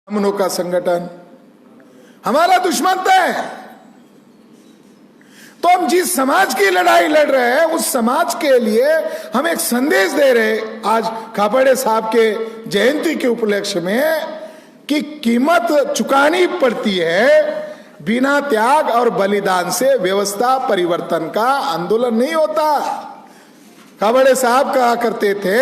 ब्राह्मणों का संगठन हमारा दुश्मन तय है। तो हम जिस समाज की लड़ाई लड़ रहे हैं उस समाज के लिए हम एक संदेश दे रहे हैं आज खापड़े साहब के जयंती के उपलक्ष्य में कि कीमत चुकानी पड़ती है। बिना त्याग और बलिदान से व्यवस्था परिवर्तन का आंदोलन नहीं होता। खापड़े साहब कहा करते थे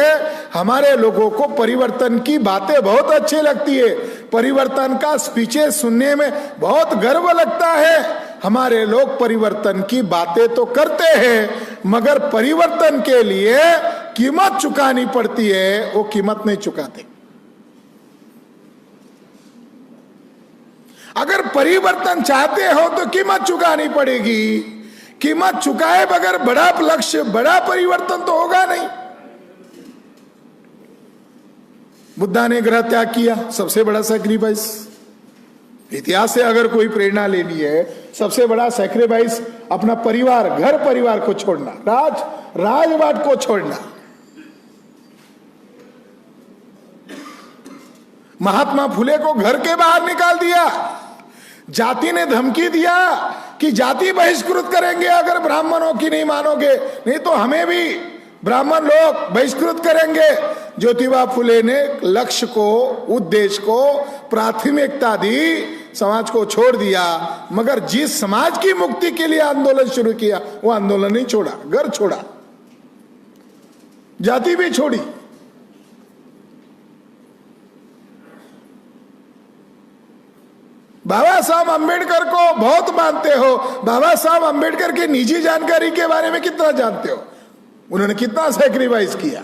हमारे लोगों को परिवर्तन की बातें बहुत अच्छी लगती है, परिवर्तन का स्पीचेस सुनने में बहुत गर्व लगता है। हमारे लोग परिवर्तन की बातें तो करते हैं मगर परिवर्तन के लिए कीमत चुकानी पड़ती है, वो कीमत नहीं चुकाते। अगर परिवर्तन चाहते हो तो कीमत चुकानी पड़ेगी। कीमत चुकाए बगैर बड़ा लक्ष्य बड़ा परिवर्तन तो होगा नहीं। बुद्धा ने ग्रह त्याग किया, सबसे बड़ा सैक्रिफाइस। इतिहास से अगर कोई प्रेरणा लेनी है, सबसे बड़ा सैक्रिफाइस अपना परिवार, घर परिवार को छोड़ना, राजवाट को छोड़ना। महात्मा फुले को घर के बाहर निकाल दिया। जाति ने धमकी दिया कि जाति बहिष्कृत करेंगे अगर ब्राह्मणों की नहीं मानोगे, नहीं तो हमें भी ब्राह्मण लोग बहिष्कृत करेंगे। ज्योतिबा फुले ने लक्ष्य को, उद्देश्य को प्राथमिकता दी, समाज को छोड़ दिया। मगर जिस समाज की मुक्ति के लिए आंदोलन शुरू किया वो आंदोलन नहीं छोड़ा, घर छोड़ा, जाति भी छोड़ी। बाबा साहब अंबेडकर को बहुत मानते हो, बाबा साहब अंबेडकर की निजी जानकारी के बारे में कितना जानते हो? उन्होंने कितना सैक्रिफाइस किया।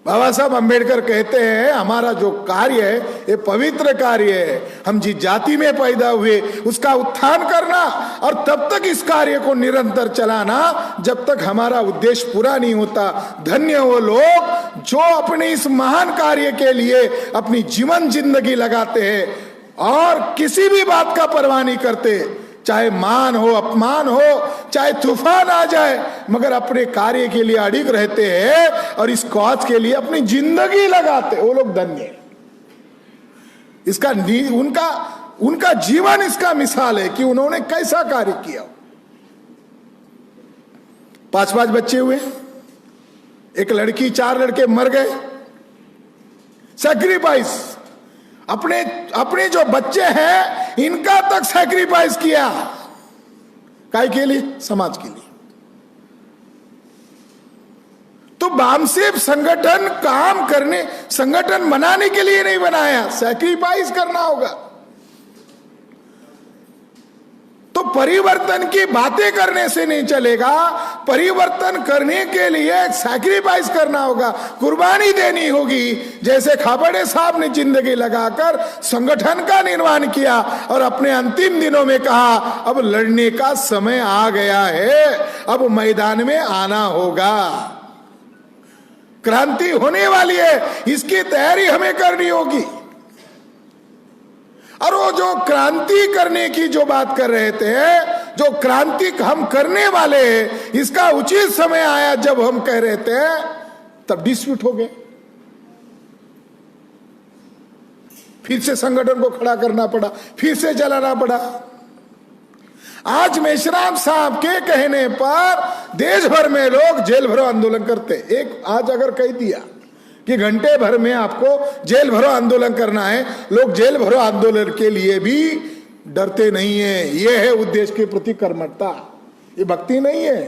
बाबा साहब अंबेडकर कहते हैं हमारा जो कार्य है ये पवित्र कार्य है। हम जिस जाति में पैदा हुए उसका उत्थान करना और तब तक इस कार्य को निरंतर चलाना जब तक हमारा उद्देश्य पूरा नहीं होता। धन्य वो लोग जो अपने इस महान कार्य के लिए अपनी जीवन जिंदगी लगाते हैं और किसी भी बात का परवाह नहीं करते, चाहे मान हो, अपमान हो, चाहे तूफान आ जाए, मगर अपने कार्य के लिए अडिग रहते हैं और इस कॉज के लिए अपनी जिंदगी लगाते। वो लोग धन्य हैं। इसका उनका जीवन इसका मिसाल है कि उन्होंने कैसा कार्य किया। 5 बच्चे हुए, एक लड़की, 4 लड़के मर गए। सैक्रिफाइस अपने जो बच्चे हैं इनका तक सैक्रिफाइस किया। काय के लिए? समाज के लिए। तो बामसेब संगठन काम करने, संगठन बनाने के लिए नहीं बनाया, सैक्रिफाइस करना होगा। तो परिवर्तन की बातें करने से नहीं चलेगा, परिवर्तन करने के लिए सैक्रिफाइस करना होगा, कुर्बानी देनी होगी। जैसे खापड़े साहब ने जिंदगी लगाकर संगठन का निर्माण किया और अपने अंतिम दिनों में कहा अब लड़ने का समय आ गया है, अब मैदान में आना होगा, क्रांति होने वाली है, इसकी तैयारी हमें करनी होगी। और वो जो क्रांति करने की जो बात कर रहे थे, जो क्रांति हम करने वाले हैं, इसका उचित समय आया जब हम कह रहे थे, तब डिस्प्यूट हो गए। फिर से संगठन को खड़ा करना पड़ा, फिर से चलाना पड़ा। आज मेश्राम साहब के कहने पर देश भर में लोग जेल भरो आंदोलन करते। एक आज अगर कह दिया कि घंटे भर में आपको जेल भरो आंदोलन करना है, लोग जेल भरो आंदोलन के लिए भी डरते नहीं है। यह है उद्देश्य के प्रति कर्मठता, ये भक्ति नहीं है,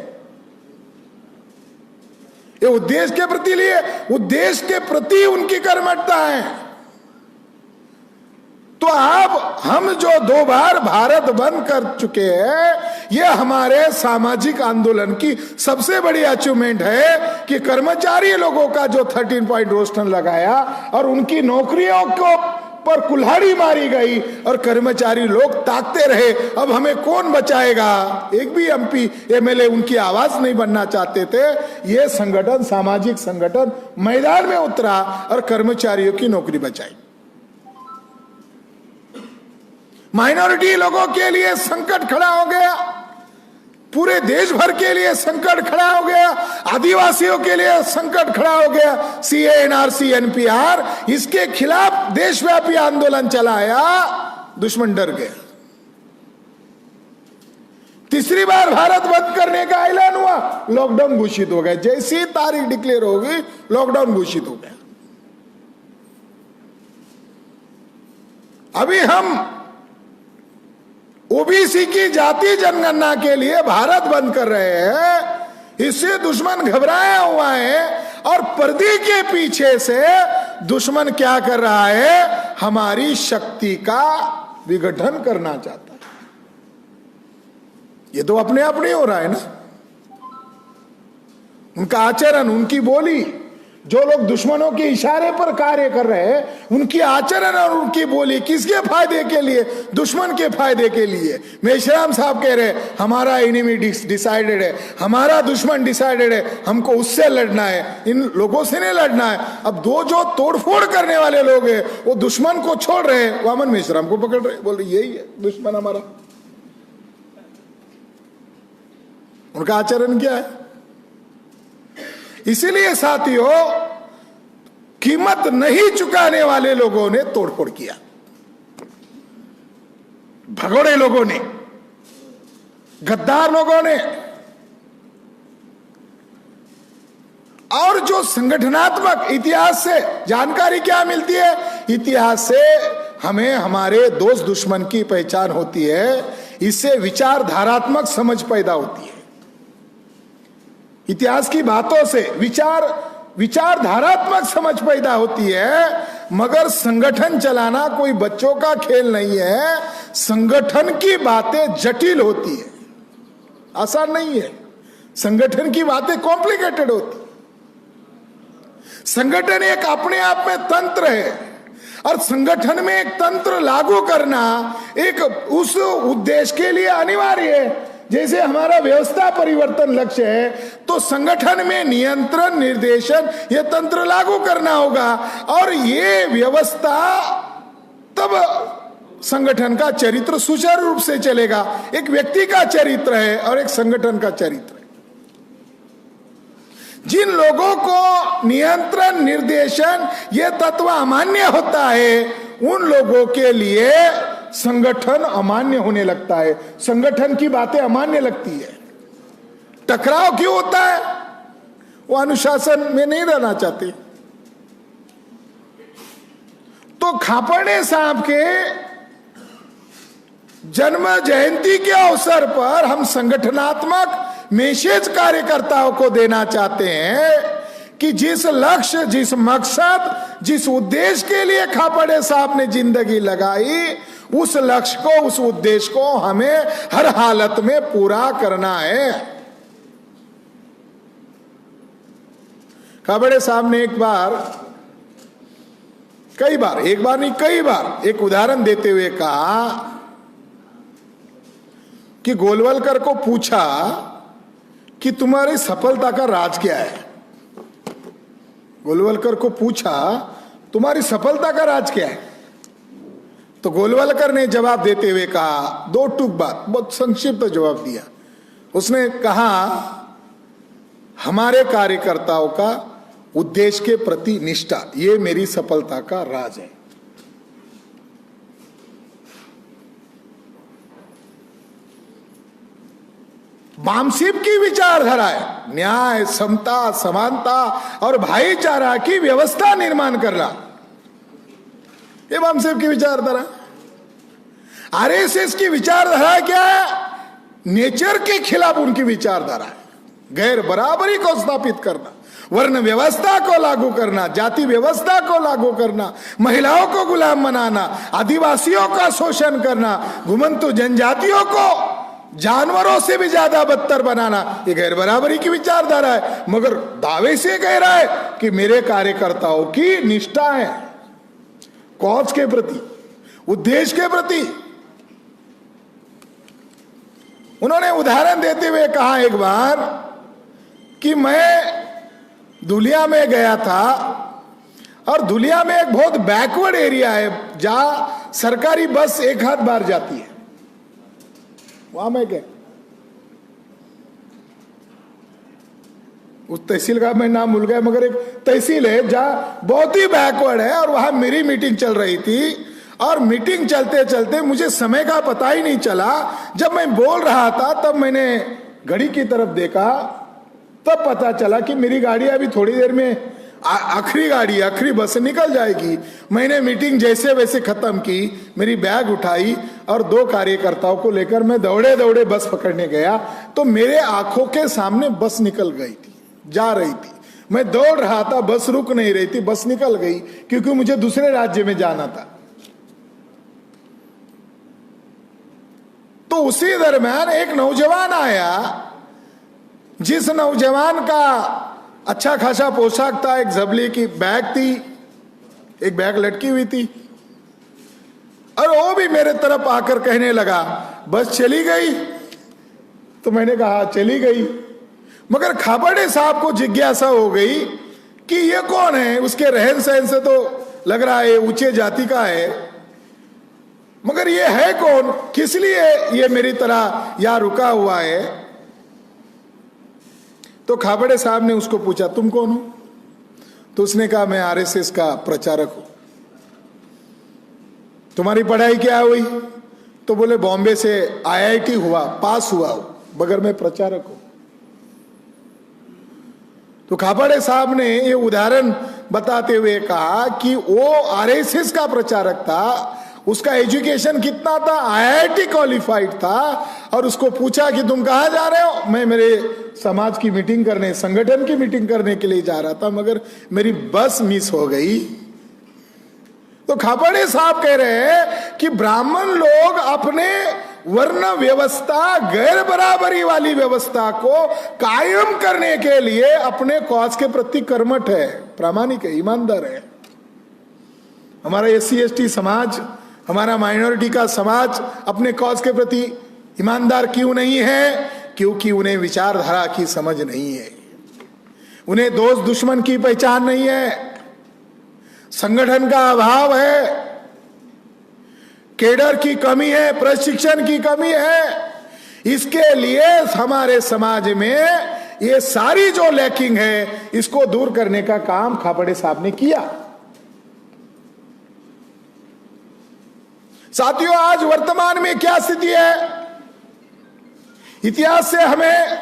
ये उद्देश्य के प्रति लिए, उद्देश्य के प्रति उनकी कर्मठता है। तो अब हम जो 2 बार भारत बंद कर चुके हैं, यह हमारे सामाजिक आंदोलन की सबसे बड़ी अचीवमेंट है कि कर्मचारी लोगों का जो 13 पॉइंट रोस्टर लगाया और उनकी नौकरियों को पर कुल्हाड़ी मारी गई और कर्मचारी लोग ताकते रहे, अब हमें कौन बचाएगा। एक भी एमपी एमएलए उनकी आवाज नहीं बनना चाहते थे। यह संगठन, सामाजिक संगठन मैदान में उतरा और कर्मचारियों की नौकरी बचाई। माइनॉरिटी लोगों के लिए संकट खड़ा हो गया। पूरे देश भर के लिए संकट खड़ा हो गया, आदिवासियों के लिए संकट खड़ा हो गया। सीए, एनआरसी, एनपीआर, इसके खिलाफ देशव्यापी आंदोलन चलाया, दुश्मन डर गया। तीसरी बार भारत बंद करने का ऐलान हुआ, लॉकडाउन घोषित हो गया। जैसी तारीख डिक्लेयर होगी, लॉकडाउन घोषित हो गया। अभी हम ओबीसी की जाति जनगणना के लिए भारत बंद कर रहे हैं, इससे दुश्मन घबराया हुआ है। और पर्दे के पीछे से दुश्मन क्या कर रहा है? हमारी शक्ति का विघटन करना चाहता है। ये तो अपने आप नहीं हो रहा है ना। उनका आचरण, उनकी बोली, जो लोग दुश्मनों के इशारे पर कार्य कर रहे हैं, उनकी आचरण और उनकी बोली किसके फायदे के लिए? दुश्मन के फायदे के लिए। मेश्राम साहब कह रहे हमारा एनिमी डिसाइडेड है, हमारा दुश्मन डिसाइडेड है, हमको उससे लड़ना है, इन लोगों से नहीं लड़ना है। अब दो जो तोड़फोड़ करने वाले लोग हैं, वो दुश्मन को छोड़ रहे हैं, वामन मेश्राम को पकड़ रहे, बोल रहे यही है दुश्मन हमारा। उनका आचरण क्या है? इसीलिए साथियों, कीमत नहीं चुकाने वाले लोगों ने तोड़फोड़ किया, भगोड़े लोगों ने, गद्दार लोगों ने। और जो संगठनात्मक इतिहास से जानकारी क्या मिलती है? इतिहास से हमें हमारे दोस्त दुश्मन की पहचान होती है, इससे विचारधारात्मक समझ पैदा होती है। इतिहास की बातों से विचारधारात्मक समझ पैदा होती है। मगर संगठन चलाना कोई बच्चों का खेल नहीं है। संगठन की बातें जटिल होती है, आसान नहीं है। संगठन की बातें कॉम्प्लिकेटेड होती। संगठन एक अपने आप में तंत्र है, और संगठन में एक तंत्र लागू करना एक उस उद्देश्य के लिए अनिवार्य है। जैसे हमारा व्यवस्था परिवर्तन लक्ष्य है, तो संगठन में नियंत्रण, निर्देशन, यह तंत्र लागू करना होगा। और ये व्यवस्था, तब संगठन का चरित्र सुचारू रूप से चलेगा। एक व्यक्ति का चरित्र है और एक संगठन का चरित्र है। जिन लोगों को नियंत्रण, निर्देशन, यह तत्व अमान्य होता है, उन लोगों के लिए संगठन अमान्य होने लगता है, संगठन की बातें अमान्य लगती है। टकराव क्यों होता है? वो अनुशासन में नहीं रहना चाहते। तो खापर्डे साहब के जन्म जयंती के अवसर पर हम संगठनात्मक मैसेज कार्यकर्ताओं को देना चाहते हैं कि जिस लक्ष्य, जिस मकसद, जिस उद्देश्य के लिए खापर्डे साहब ने जिंदगी लगाई, उस लक्ष्य को, उस उद्देश्य को हमें हर हालत में पूरा करना है। खापर्डे साहब ने एक बार एक उदाहरण देते हुए कहा कि गोलवलकर को पूछा कि तुम्हारी सफलता का राज क्या है। गोलवलकर को पूछा तुम्हारी सफलता का राज क्या है। तो गोलवलकर ने जवाब देते हुए कहा, दो टूक बात, बहुत संक्षिप्त जवाब दिया। उसने कहा, हमारे कार्यकर्ताओं का उद्देश्य के प्रति निष्ठा, ये मेरी सफलता का राज है। वामसिप की विचारधारा है न्याय, समता, समानता और भाईचारा की व्यवस्था निर्माण करना। ये वामसिप की विचारधारा। आरएसएस की विचारधारा क्या है? नेचर के खिलाफ उनकी विचारधारा है। गैर बराबरी को स्थापित करना, वर्ण व्यवस्था को लागू करना, जाति व्यवस्था को लागू करना, महिलाओं को गुलाम बनाना, आदिवासियों का शोषण करना, घुमंतु जनजातियों को जानवरों से भी ज्यादा बदतर बनाना, ये गैर बराबरी की विचारधारा है। मगर दावे से कह रहा है कि मेरे कार्यकर्ताओं की निष्ठा है कॉज के प्रति, उद्देश्य के प्रति। उन्होंने उदाहरण देते हुए कहा एक बार कि मैं धुलिया में गया था, और धुलिया में एक बहुत बैकवर्ड एरिया है जहां सरकारी बस एक आध बार जाती है। वहां मैं गया, उस तहसील का मैं नाम भूल गया, मगर एक तहसील है जहां बहुत ही बैकवर्ड है, और वहां मेरी मीटिंग चल रही थी। और मीटिंग चलते चलते मुझे समय का पता ही नहीं चला। जब मैं बोल रहा था तब मैंने घड़ी की तरफ देखा, तब पता चला कि मेरी गाड़ी अभी थोड़ी देर में आखिरी बस निकल जाएगी। मैंने मीटिंग जैसे वैसे खत्म की, मेरी बैग उठाई और 2 कार्यकर्ताओं को लेकर मैं दौड़े दौड़े बस पकड़ने गया, तो मेरे आंखों के सामने बस निकल गई थी, जा रही थी। मैं दौड़ रहा था, बस रुक नहीं रही थी, बस निकल गई क्योंकि मुझे दूसरे राज्य में जाना था। तो उसी दरम्यान एक नौजवान आया, जिस नौजवान का अच्छा खासा पोशाक था, एक झबली की बैग थी, एक बैग लटकी हुई थी, और वो भी मेरे तरफ आकर कहने लगा बस चली गई। तो मैंने कहा चली गई, मगर खाबड़े साहब को जिज्ञासा हो गई कि ये कौन है। उसके रहन सहन से तो लग रहा है ऊंचे जाति का है, मगर ये है कौन, किस लिए ये मेरी तरह यहां रुका हुआ है। तो खाबड़े साहब ने उसको पूछा तुम कौन हो? तो उसने कहा मैं आरएसएस का प्रचारक हूं। तुम्हारी पढ़ाई क्या हुई? तो बोले बॉम्बे से आईआईटी हुआ, पास हुआ हूं, मगर मैं प्रचारक हूं। तो खाबड़े साहब ने ये उदाहरण बताते हुए कहा कि वो आरएसएस का प्रचारक था, उसका एजुकेशन कितना था, आईआईटी क्वालिफाइड था, और उसको पूछा कि तुम कहां जा रहे हो? मैं मेरे समाज की मीटिंग करने, संगठन की मीटिंग करने के लिए जा रहा था, मगर मेरी बस मिस हो गई। तो खाबड़े साहब कह रहे हैं कि ब्राह्मण लोग अपने वर्ण व्यवस्था, गैर बराबरी वाली व्यवस्था को कायम करने के लिए अपने कॉज के प्रति कर्मठ है, प्रामाणिक है, ईमानदार है। हमारा एससी एसटी समाज, हमारा माइनॉरिटी का समाज अपने कॉज के प्रति ईमानदार क्यों नहीं है? क्योंकि उन्हें विचारधारा की समझ नहीं है, उन्हें दोस्त दुश्मन की पहचान नहीं है, संगठन का अभाव है, केडर की कमी है, प्रशिक्षण की कमी है। इसके लिए हमारे समाज में ये सारी जो लैकिंग है, इसको दूर करने का काम खाबड़े साहब ने किया। साथियों, आज वर्तमान में क्या स्थिति है? इतिहास से हमें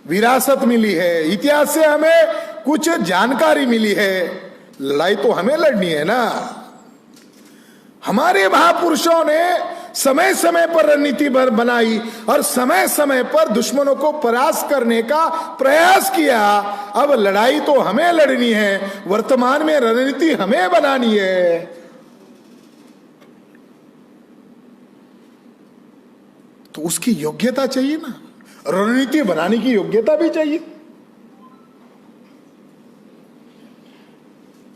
विरासत मिली है, इतिहास से हमें कुछ जानकारी मिली है। लड़ाई तो हमें लड़नी है ना। हमारे महापुरुषों ने समय समय पर रणनीति बनाई और समय समय पर दुश्मनों को परास्त करने का प्रयास किया। अब लड़ाई तो हमें लड़नी है, वर्तमान में रणनीति हमें बनानी है। तो उसकी योग्यता चाहिए ना, रणनीति बनाने की योग्यता भी चाहिए।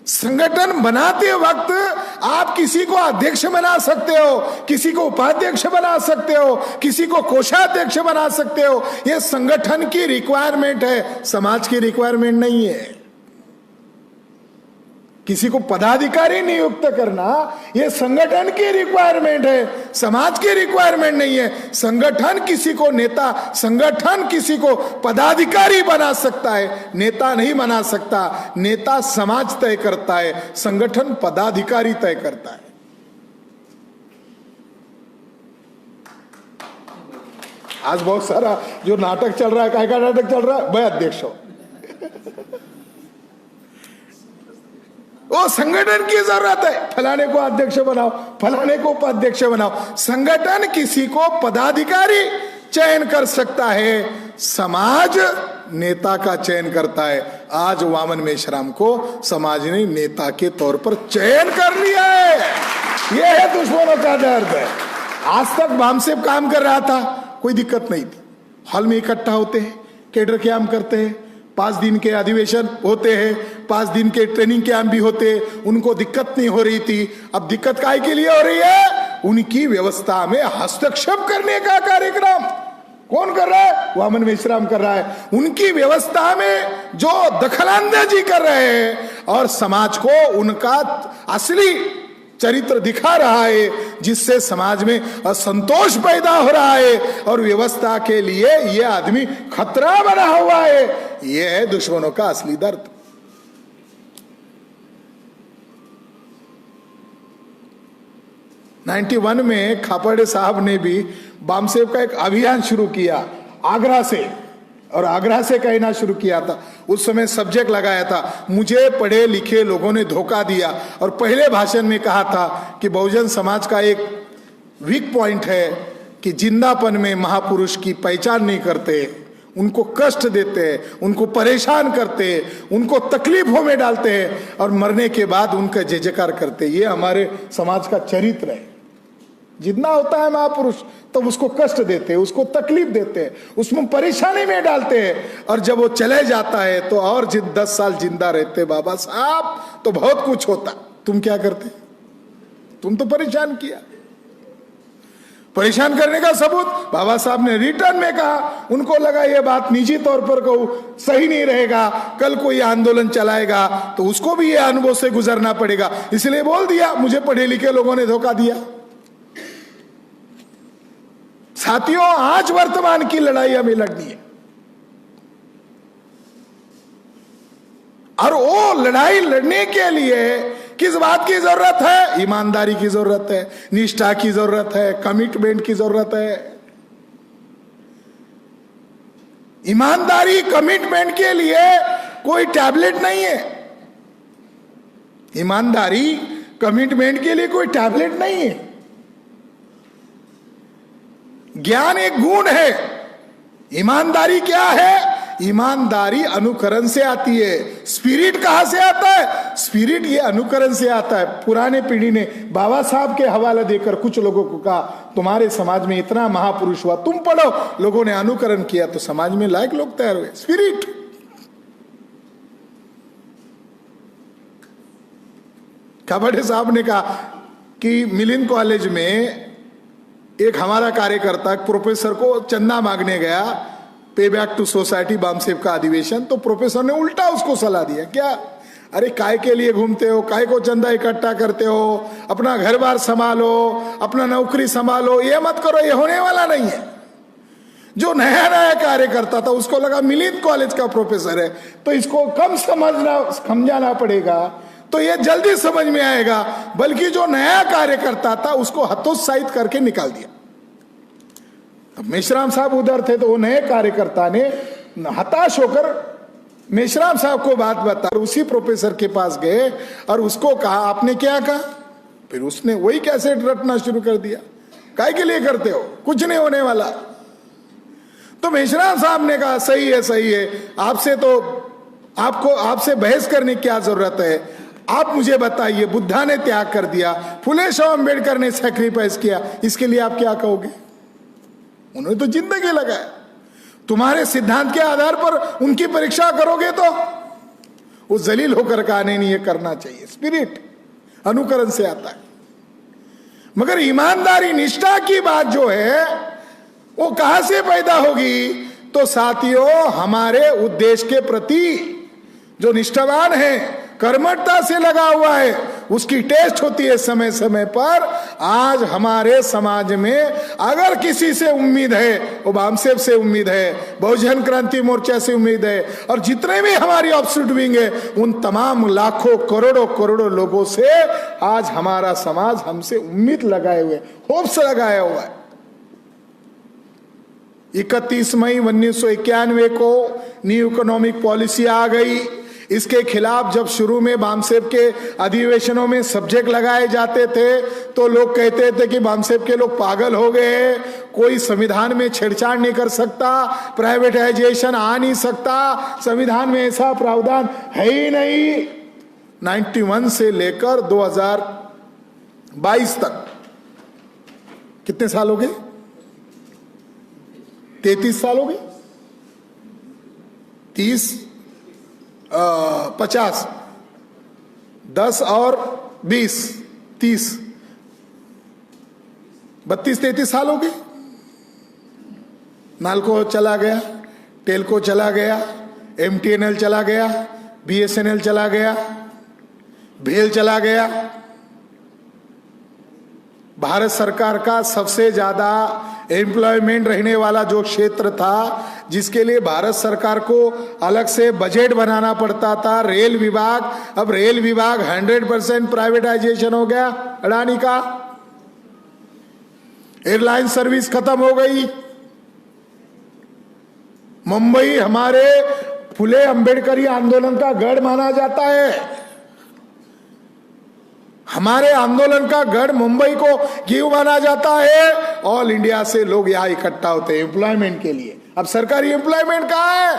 संगठन बनाते वक्त आप किसी को अध्यक्ष बना सकते हो, किसी को उपाध्यक्ष बना सकते हो, किसी को कोषाध्यक्ष बना सकते हो। यह संगठन की रिक्वायरमेंट है, समाज की रिक्वायरमेंट नहीं है। किसी को पदाधिकारी नियुक्त करना यह संगठन की रिक्वायरमेंट है, समाज की रिक्वायरमेंट नहीं है। संगठन किसी को नेता, संगठन किसी को पदाधिकारी बना सकता है, नेता नहीं बना सकता। नेता समाज तय करता है, संगठन पदाधिकारी तय करता है। आज बहुत सारा जो नाटक चल रहा है, काय का नाटक चल रहा है? मैं अध्यक्ष हूं। वो संगठन की जरूरत है, फलाने को अध्यक्ष बनाओ, फलाने को उपाध्यक्ष बनाओ। संगठन किसी को पदाधिकारी चयन कर सकता है, समाज नेता का चयन करता है। आज वामन मेश्राम को समाज ने नेता के तौर पर चयन कर लिया है। यह है दुश्मनों का दर्द है। आज तक वामसेप काम कर रहा था, कोई दिक्कत नहीं थी। हॉल में इकट्ठा होते हैं, केडर कैंप करते हैं, 5 दिन के अधिवेशन होते हैं, 5 दिन के ट्रेनिंग कैंप भी होते हैं, उनको दिक्कत नहीं हो रही थी। अब दिक्कत काहे के लिए हो रही है? उनकी व्यवस्था में हस्तक्षेप करने का कार्यक्रम कौन कर रहा है? वामन मेश्राम कर रहा है। उनकी व्यवस्था में जो दखलंदाजी कर रहे हैं और समाज को उनका असली चरित्र दिखा रहा है, जिससे समाज में असंतोष पैदा हो रहा है और व्यवस्था के लिए यह आदमी खतरा बना हुआ है। ये है दुश्मनों का असली दर्द। '91 में खापर्डे साहब ने भी बामसेब का एक अभियान शुरू किया आगरा से, और आगरा से कहना शुरू किया था। उस समय सब्जेक्ट लगाया था, मुझे पढ़े लिखे लोगों ने धोखा दिया, और पहले भाषण में कहा था कि बहुजन समाज का एक वीक पॉइंट है कि जिंदापन में महापुरुष की पहचान नहीं करते, उनको कष्ट देते हैं, उनको परेशान करते हैं, उनको तकलीफों में डालते हैं, और मरने के बाद उनका जय जयकार करते हैं। ये हमारे समाज का चरित्र है। जितना होता है महापुरुष तो उसको कष्ट देते हैं, उसको तकलीफ देते हैं, उसमें परेशानी में डालते हैं, और जब वो चले जाता है तो और 10 साल जिंदा रहते बाबा साहब तो बहुत कुछ होता। तुम क्या करते? तुम तो परेशान किया। परेशान करने का सबूत बाबा साहब ने रिटर्न में कहा। उनको लगा ये बात निजी तौर पर कहूं सही नहीं रहेगा, कल कोई आंदोलन चलाएगा तो उसको भी ये अनुभव से गुजरना पड़ेगा, इसलिए बोल दिया मुझे पढ़े लिखे लोगों ने धोखा दिया। साथियों, आज वर्तमान की लड़ाई हमें लड़नी है, और वो लड़ाई लड़ने के लिए किस बात की जरूरत है? ईमानदारी की जरूरत है, निष्ठा की जरूरत है, कमिटमेंट की जरूरत है। ईमानदारी कमिटमेंट के लिए कोई टैबलेट नहीं है। ईमानदारी कमिटमेंट के लिए कोई टैबलेट नहीं है। ज्ञान एक गुण है, ईमानदारी क्या है? ईमानदारी अनुकरण से आती है। स्पिरिट कहां से आता है? स्पिरिट ये अनुकरण से आता है। पुराने पीढ़ी ने बाबा साहब के हवाला देकर कुछ लोगों को कहा तुम्हारे समाज में इतना महापुरुष हुआ, तुम पढ़ो। लोगों ने अनुकरण किया तो समाज में लायक लोग तैयार हुए। स्पिरिट। खापर्डे साहब ने कहा कि मिलिंद कॉलेज में एक हमारा कार्यकर्ता प्रोफेसर को चंदा मांगने गया, पे बैक टू सोसाइटी बामसेब का अधिवेशन, तो प्रोफेसर ने उल्टा उसको सलाह दिया, क्या अरे काय के लिए घूमते हो, काय को चंदा इकट्ठा करते हो, अपना घर बार संभालो, अपना नौकरी संभालो, ये मत करो, ये होने वाला नहीं है। जो नया नया कार्य करता था उसको लगा मिलिंद कॉलेज का प्रोफेसर है तो इसको कम समझाना पड़ेगा, तो ये जल्दी समझ में आएगा, बल्कि जो नया कार्य करता था उसको हतोत्साहित करके निकाल दिया। अब मेश्राम साहब उधर थे तो वो नए कार्यकर्ता ने हताश होकर मेश्राम साहब को बात बता, उसी प्रोफेसर के पास गए और उसको कहा आपने क्या कहा? फिर उसने वही कैसेट रटना शुरू कर दिया, काय के लिए करते हो, कुछ नहीं होने वाला। तो मेश्राम साहब ने कहा सही है, आपसे बहस करने की क्या जरूरत है, आप मुझे बताइए, बुद्धा ने त्याग कर दिया, फुले शाह अम्बेडकर ने सैक्रिफाइस किया, इसके लिए आप क्या कहोगे? उन्होंने तो जिंदगी लगाया। तुम्हारे सिद्धांत के आधार पर उनकी परीक्षा करोगे तो वो जलील होकर कहने नहीं, ये करना चाहिए। स्पिरिट अनुकरण से आता है, मगर ईमानदारी निष्ठा की बात जो है वो कहां से पैदा होगी? तो साथियों, हमारे उद्देश्य के प्रति जो निष्ठावान है, कर्मठता से लगा हुआ है, उसकी टेस्ट होती है समय समय पर। आज हमारे समाज में अगर किसी से उम्मीद है वो बामसेब से उम्मीद है, बहुजन क्रांति मोर्चा से उम्मीद है, और जितने भी हमारी ऑब्सोल्यूट विंग है उन तमाम लाखों करोड़ों लोगों से आज हमारा समाज हमसे उम्मीद लगाए हुए, होप्स लगाया हुआ है। 31 मई 1991 को न्यू इकोनॉमिक पॉलिसी आ गई। इसके खिलाफ जब शुरू में बामसेब के अधिवेशनों में सब्जेक्ट लगाए जाते थे तो लोग कहते थे कि बामसेब के लोग पागल हो गए, कोई संविधान में छेड़छाड़ नहीं कर सकता, प्राइवेटाइजेशन आ नहीं सकता, संविधान में ऐसा प्रावधान है ही नहीं। 91 से लेकर 2022 तक कितने साल हो गए? 33 साल हो गए। 50 10 और 20 30 32-33 साल हो गए। नालको चला गया, टेलको चला गया, MTNL चला गया, BSNL चला गया, भेल चला गया। भारत सरकार का सबसे ज्यादा एम्प्लॉयमेंट रहने वाला जो क्षेत्र था, जिसके लिए भारत सरकार को अलग से बजट बनाना पड़ता था, रेल विभाग, अब रेल विभाग 100% प्राइवेटाइजेशन हो गया अडानी का। एयरलाइन सर्विस खत्म हो गई। मुंबई हमारे फुले अंबेडकरी आंदोलन का गढ़ माना जाता है। हमारे आंदोलन का गढ़ मुंबई को क्यों माना जाता है? ऑल इंडिया से लोग यहां इकट्ठा होते हैं एम्प्लॉयमेंट के लिए। अब सरकारी एम्प्लॉयमेंट कहां है?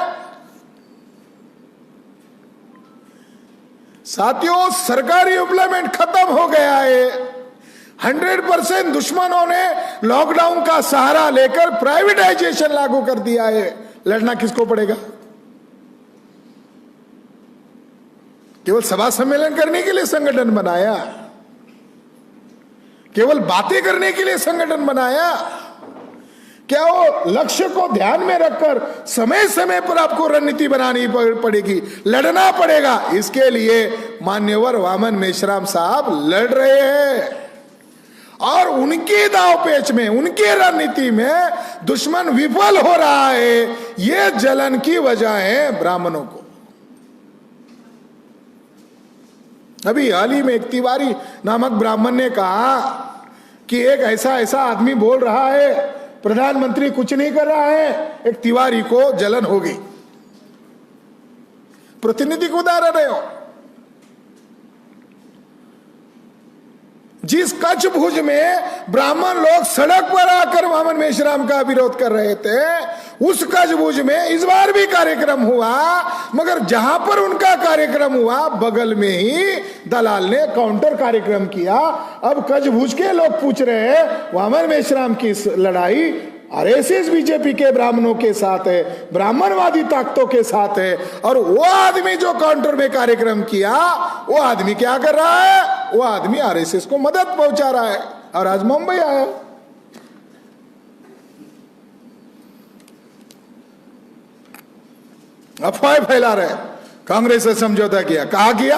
साथियों, सरकारी एम्प्लॉयमेंट खत्म हो गया है। 100% दुश्मनों ने लॉकडाउन का सहारा लेकर प्राइवेटाइजेशन लागू कर दिया है। लड़ना किसको पड़ेगा? केवल सभा सम्मेलन करने के लिए संगठन बनाया? केवल बातें करने के लिए संगठन बनाया? क्या वो लक्ष्य को ध्यान में रखकर समय समय पर आपको रणनीति बनानी पड़ेगी, लड़ना पड़ेगा? इसके लिए मान्यवर वामन मेश्राम साहब लड़ रहे हैं और उनके दांवपेच में, उनके रणनीति में दुश्मन विफल हो रहा है। ये जलन की वजह है ब्राह्मणों को। अभी हाल ही में एक तिवारी नामक ब्राह्मण ने कहा कि एक ऐसा ऐसा आदमी बोल रहा है, प्रधानमंत्री कुछ नहीं कर रहा है। एक तिवारी को जलन हो गई। प्रातिनिधिक उदाहरण है। जिस कच्छ भुज में ब्राह्मण लोग सड़क पर आकर वामन मेश्राम का विरोध कर रहे थे, उस कच्छ भुज में इस बार भी कार्यक्रम हुआ, मगर जहां पर उनका कार्यक्रम हुआ बगल में ही दलाल ने काउंटर कार्यक्रम किया। अब कच्छ भुज के लोग पूछ रहे हैं वामन मेश्राम की लड़ाई आरएसएस बीजेपी के ब्राह्मणों के साथ है, ब्राह्मणवादी ताकतों के साथ है, और वो आदमी जो काउंटर में कार्यक्रम किया, वो आदमी क्या कर रहा है? वो आदमी आरएसएस को मदद पहुंचा रहा है। और आज मुंबई आया, अफवाह फैला रहे कांग्रेस से समझौता किया। कहा किया?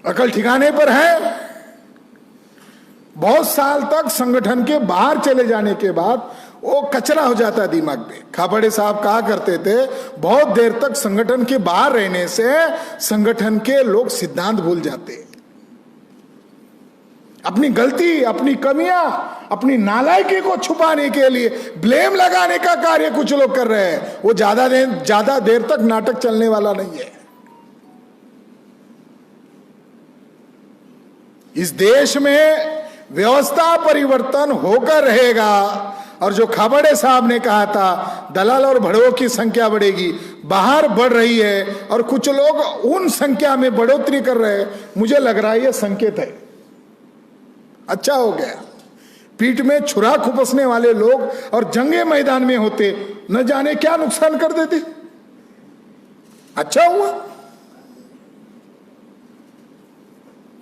अकल ठिकाने पर है? बहुत साल तक संगठन के बाहर चले जाने के बाद वो कचरा हो जाता है दिमाग में। खाबड़े साहब कहा करते थे, बहुत देर तक संगठन के बाहर रहने से संगठन के लोग सिद्धांत भूल जाते। अपनी गलती, अपनी कमियां, अपनी नालायकी को छुपाने के लिए ब्लेम लगाने का कार्य कुछ लोग कर रहे हैं। वो ज्यादा देर तक नाटक चलने वाला नहीं है। इस देश में व्यवस्था परिवर्तन होकर रहेगा। और जो खाबड़े साहब ने कहा था दलाल और भड़ों की संख्या बढ़ेगी, बाहर बढ़ रही है और कुछ लोग उन संख्या में बढ़ोतरी कर रहे हैं। मुझे लग रहा है यह संकेत है। अच्छा हो गया, पीठ में छुरा खुपसने वाले लोग और जंगे मैदान में होते, न जाने क्या नुकसान कर देते। अच्छा हुआ।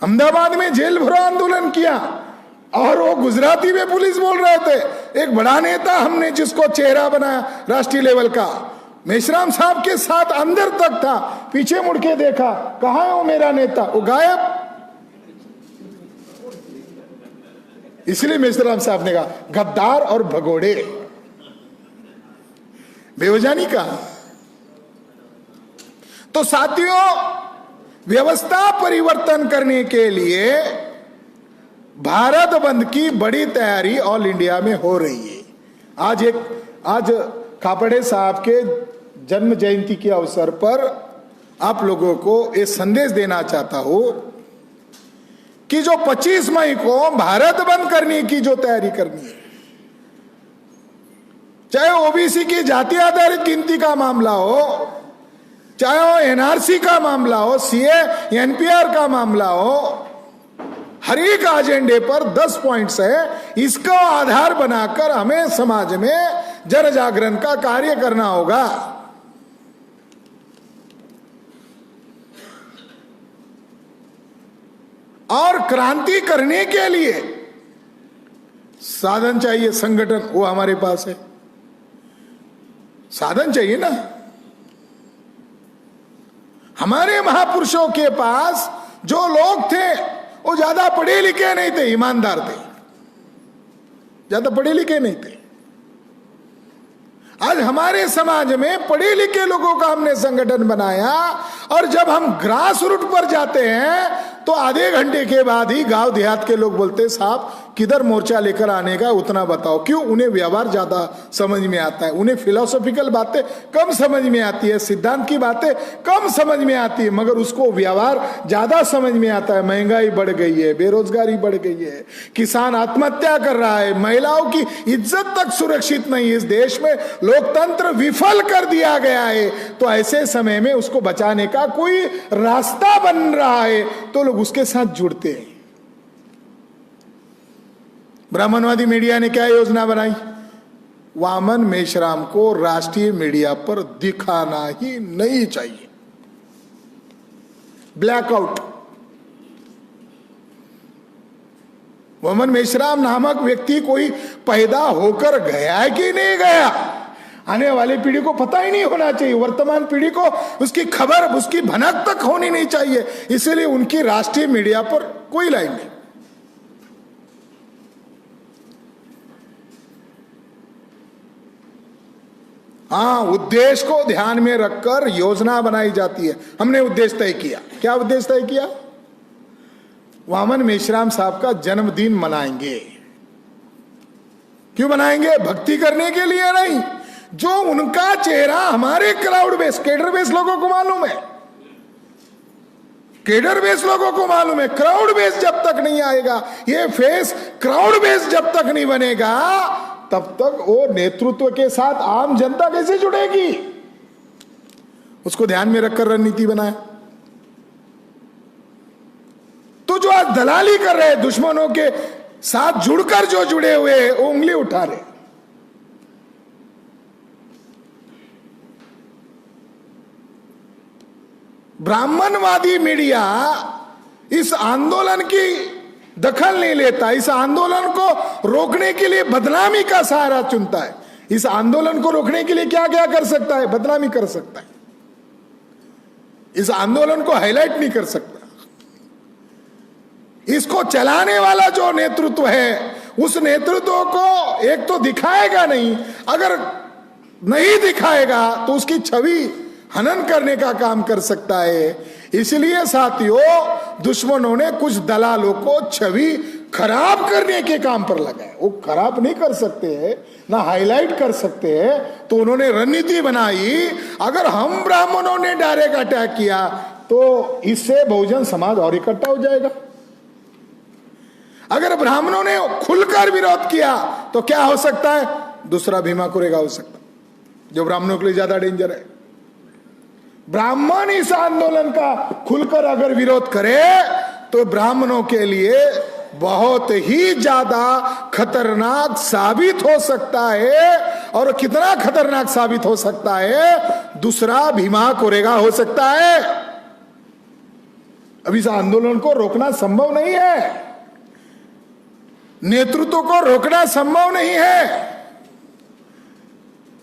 अहमदाबाद में जेल भरो आंदोलन किया और वो गुजराती में पुलिस बोल रहे थे। एक बड़ा नेता हमने जिसको चेहरा बनाया राष्ट्रीय लेवल का, मेश्राम साहब के साथ अंदर तक था, पीछे मुड़ के देखा, कहां है वो मेरा नेता? वो गायब। इसलिए मेश्राम साहब ने कहा गद्दार और भगोड़े, बेवजानी का। तो साथियों, व्यवस्था परिवर्तन करने के लिए भारत बंद की बड़ी तैयारी ऑल इंडिया में हो रही है। आज खापड़े साहब के जन्म जयंती के अवसर पर आप लोगों को ये संदेश देना चाहता हूं कि जो 25 मई को भारत बंद करने की जो तैयारी करनी है, चाहे ओबीसी की जाति आधारित गिनती का मामला हो, चाहे वो एनआरसी का मामला हो, सीए एनपीआर का मामला हो, हर एक एजेंडे पर 10 पॉइंट्स है। इसका आधार बनाकर हमें समाज में जन जागरण का कार्य करना होगा। और क्रांति करने के लिए साधन चाहिए, संगठन, वो हमारे पास है। साधन चाहिए ना। हमारे महापुरुषों के पास जो लोग थे वो ज्यादा पढ़े लिखे नहीं थे, ईमानदार थे। ज्यादा पढ़े लिखे नहीं थे। आज हमारे समाज में पढ़े लिखे लोगों का हमने संगठन बनाया, और जब हम ग्रास रूट पर जाते हैं तो आधे घंटे के बाद ही गांव देहात के लोग बोलते, साहब किधर मोर्चा लेकर आने का उतना बताओ। क्यों? उन्हें व्यवहार ज्यादा समझ में आता है, उन्हें फिलोसॉफिकल बातें कम समझ में आती है, सिद्धांत की बातें कम समझ में आती है, मगर उसको व्यवहार ज्यादा समझ में आता है। महंगाई बढ़ गई है, बेरोजगारी बढ़ गई है, किसान आत्महत्या कर रहा है, महिलाओं की इज्जत तक सुरक्षित नहीं है इस देश में, लोकतंत्र विफल कर दिया गया है। तो ऐसे समय में उसको बचाने का कोई रास्ता बन रहा है तो लोग उसके साथ जुड़ते हैं। ब्राह्मणवादी मीडिया ने क्या योजना बनाई? वामन मेश्राम को राष्ट्रीय मीडिया पर दिखाना ही नहीं चाहिए, ब्लैकआउट। वामन मेश्राम नामक व्यक्ति कोई पैदा होकर गया है कि नहीं गया, आने वाली पीढ़ी को पता ही नहीं होना चाहिए, वर्तमान पीढ़ी को उसकी खबर, उसकी भनक तक होनी नहीं चाहिए, इसलिए उनकी राष्ट्रीय मीडिया पर कोई लाइन नहीं। हाँ, उद्देश्य को ध्यान में रखकर योजना बनाई जाती है। हमने उद्देश्य तय किया। क्या उद्देश्य तय किया? वामन मेश्राम साहब का जन्मदिन मनाएंगे। क्यों मनाएंगे? भक्ति करने के लिए नहीं। जो उनका चेहरा हमारे क्राउड बेस, केडर बेस लोगों को मालूम है, केडर बेस लोगों को मालूम है, क्राउड बेस जब तक नहीं आएगा, ये फेस क्राउड बेस जब तक नहीं बनेगा, तब तक वो नेतृत्व के साथ आम जनता कैसे जुड़ेगी? उसको ध्यान में रखकर रणनीति बनाया। तो जो आज दलाली कर रहे, दुश्मनों के साथ जुड़कर जो जुड़े हुए, वो उंगली उठा रहे। ब्राह्मणवादी मीडिया इस आंदोलन की दखल नहीं लेता, इस आंदोलन को रोकने के लिए बदनामी का सहारा चुनता है। इस आंदोलन को रोकने के लिए क्या क्या कर सकता है? बदनामी कर सकता है, इस आंदोलन को हाईलाइट नहीं कर सकता। इसको चलाने वाला जो नेतृत्व है, उस नेतृत्व को एक तो दिखाएगा नहीं, अगर नहीं दिखाएगा तो उसकी छवि हनन करने का काम कर सकता है। इसलिए साथियों, दुश्मनों ने कुछ दलालों को छवि खराब करने के काम पर लगाए। वो खराब नहीं कर सकते हैं, ना हाईलाइट कर सकते हैं, तो उन्होंने रणनीति बनाई, अगर हम ब्राह्मणों ने डायरेक्ट अटैक किया तो इससे बहुजन समाज और इकट्ठा हो जाएगा। अगर ब्राह्मणों ने खुलकर विरोध किया तो क्या हो सकता है? दूसरा भीमा कुरेगा हो सकता, जो ब्राह्मणों के लिए ज्यादा डेंजर है। ब्राह्मण इस आंदोलन का खुलकर अगर विरोध करे तो ब्राह्मणों के लिए बहुत ही ज्यादा खतरनाक साबित हो सकता है। और कितना खतरनाक साबित हो सकता है? दूसरा भीमा कोरेगा हो सकता है। अब इस आंदोलन को रोकना संभव नहीं है, नेतृत्व को रोकना संभव नहीं है।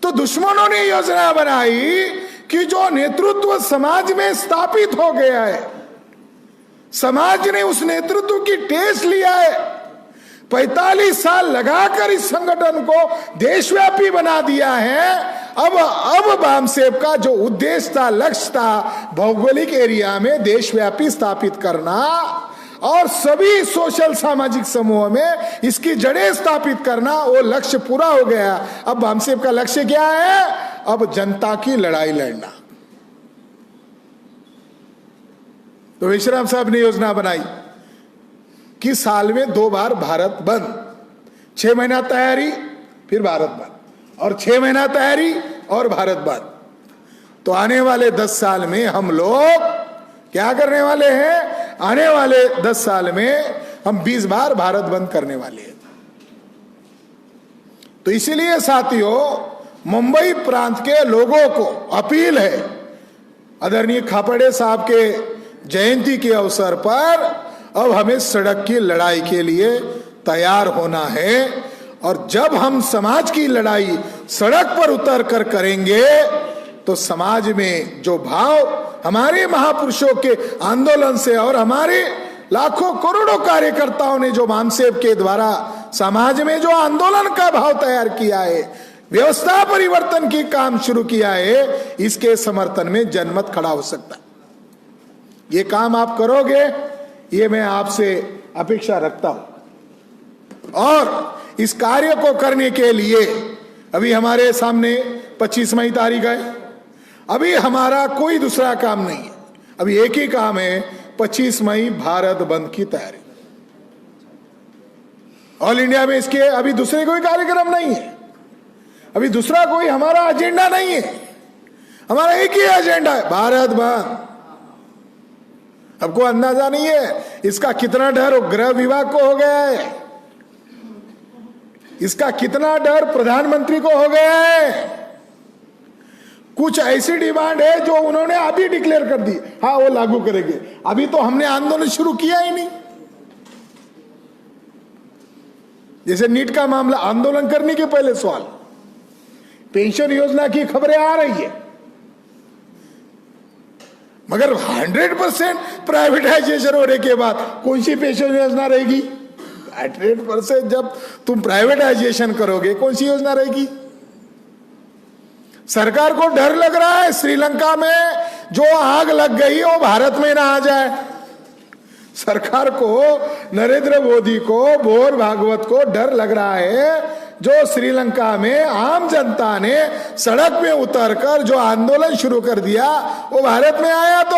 तो दुश्मनों ने योजना बनाई कि जो नेतृत्व समाज में स्थापित हो गया है, समाज ने उस नेतृत्व की टेस्ट लिया है, 45 साल लगाकर इस संगठन को देशव्यापी बना दिया है। अब बामसेब का जो उद्देश्य था, लक्ष्य था, भौगोलिक एरिया में देशव्यापी स्थापित करना और सभी सोशल सामाजिक समूहों में इसकी जड़ें स्थापित करना, वो लक्ष्य पूरा हो गया। अब बामसेब का लक्ष्य क्या है? अब जनता की लड़ाई लड़ना। तो मेश्राम साहब ने योजना बनाई कि साल में 2 बार भारत बंद, 6 महीना तैयारी फिर भारत बंद, और 6 महीना तैयारी और भारत बंद। तो आने वाले 10 साल में हम लोग क्या करने वाले हैं? आने वाले 10 साल में हम 20 बार भारत बंद करने वाले हैं। तो इसीलिए साथियों, मुंबई प्रांत के लोगों को अपील है, आदरणीय खापर्डे साहब के जयंती के अवसर पर अब हमें सड़क की लड़ाई के लिए तैयार होना है। और जब हम समाज की लड़ाई सड़क पर उतर कर करेंगे तो समाज में जो भाव हमारे महापुरुषों के आंदोलन से और हमारे लाखों करोड़ों कार्यकर्ताओं ने जो बामसेब के द्वारा समाज में जो आंदोलन का भाव तैयार किया है, व्यवस्था परिवर्तन की काम शुरू किया है, इसके समर्थन में जनमत खड़ा हो सकता है। ये काम आप करोगे, ये मैं आपसे अपेक्षा रखता हूं। और इस कार्य को करने के लिए अभी हमारे सामने 25 तारीख है। अभी हमारा कोई दूसरा काम नहीं है, अभी एक ही काम है, 25 मई भारत बंद की तैयारी। ऑल इंडिया में इसके अभी दूसरे कोई कार्यक्रम नहीं है, अभी दूसरा कोई हमारा एजेंडा नहीं है, हमारा एक ही एजेंडा है, भारत बंद। आपको अंदाजा नहीं है इसका कितना डर गृह विभाग को हो गया है, इसका कितना डर प्रधानमंत्री को हो गया है। कुछ ऐसी डिमांड है जो उन्होंने अभी डिक्लेयर कर दी, हाँ वो लागू करेंगे, अभी तो हमने आंदोलन शुरू किया ही नहीं। जैसे नीट का मामला, आंदोलन करने के पहले सवाल, पेंशन योजना की खबरें आ रही है, मगर 100% प्राइवेटाइजेशन होने के बाद कौन सी पेंशन योजना रहेगी? 100% जब तुम प्राइवेटाइजेशन करोगे कौन सी योजना रहेगी? सरकार को डर लग रहा है श्रीलंका में जो आग लग गई वो भारत में ना आ जाए। सरकार को, नरेंद्र मोदी को, भोर भागवत को डर लग रहा है जो श्रीलंका में आम जनता ने सड़क में उतरकर जो आंदोलन शुरू कर दिया वो भारत में आया तो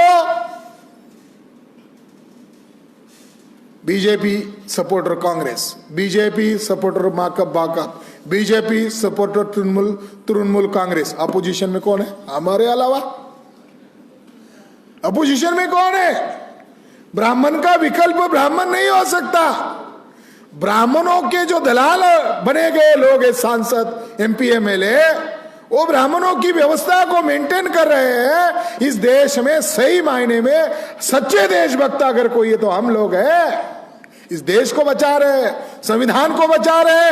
BJP supporter Congress, BJP supporter Makpa, BJP supporter Trinamool Congress. Opposition में कौन है हमारे अलावा? अपोजिशन में कौन है? ब्राह्मण का विकल्प ब्राह्मण नहीं हो सकता। ब्राह्मणों के जो दलाल बने गए लोग हैं, सांसद, एमपी, एमएलए, वो ब्राह्मणों की व्यवस्था को मेंटेन कर रहे हैं। इस देश में सही मायने में सच्चे देशभक्त अगर कोई है तो हम लोग हैं। इस देश को बचा रहे, संविधान को बचा रहे,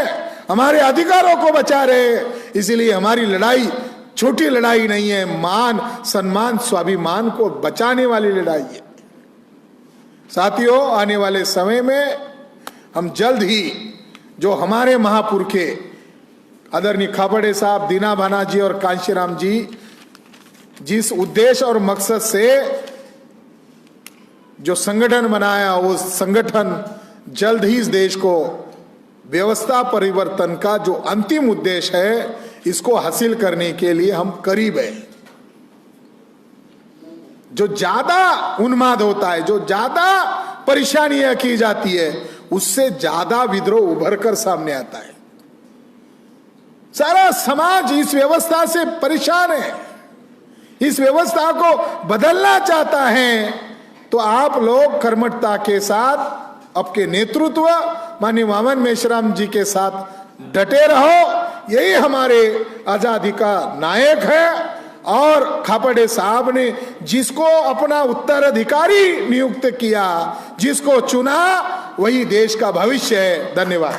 हमारे अधिकारों को बचा रहे। इसीलिए हमारी लड़ाई छोटी लड़ाई नहीं है, मान, सम्मान, स्वाभिमान को बचाने वाली लड़ाई है। साथियों, आने वाले समय में हम जल्द ही जो हमारे महापुरखे आदरणीय खाबड़े साहब, दीना भाना जी और कांशीराम जी जिस उद्देश्य और मकसद से जो संगठन बनाया, वो संगठन जल्द ही इस देश को व्यवस्था परिवर्तन का जो अंतिम उद्देश्य है इसको हासिल करने के लिए हम करीब है। जो ज्यादा उन्माद होता है, जो ज्यादा परेशानियां की जाती है, उससे ज्यादा विद्रोह उभर कर सामने आता है। सारा समाज इस व्यवस्था से परेशान है, इस व्यवस्था को बदलना चाहता है। तो आप लोग कर्मठता के साथ आपके नेतृत्व माननीय वामन मेश्राम जी के साथ डटे रहो। यही हमारे आजादी का नायक है। और खापड़े साहब ने जिसको अपना उत्तराधिकारी नियुक्त किया, जिसको चुना, वही देश का भविष्य है। धन्यवाद।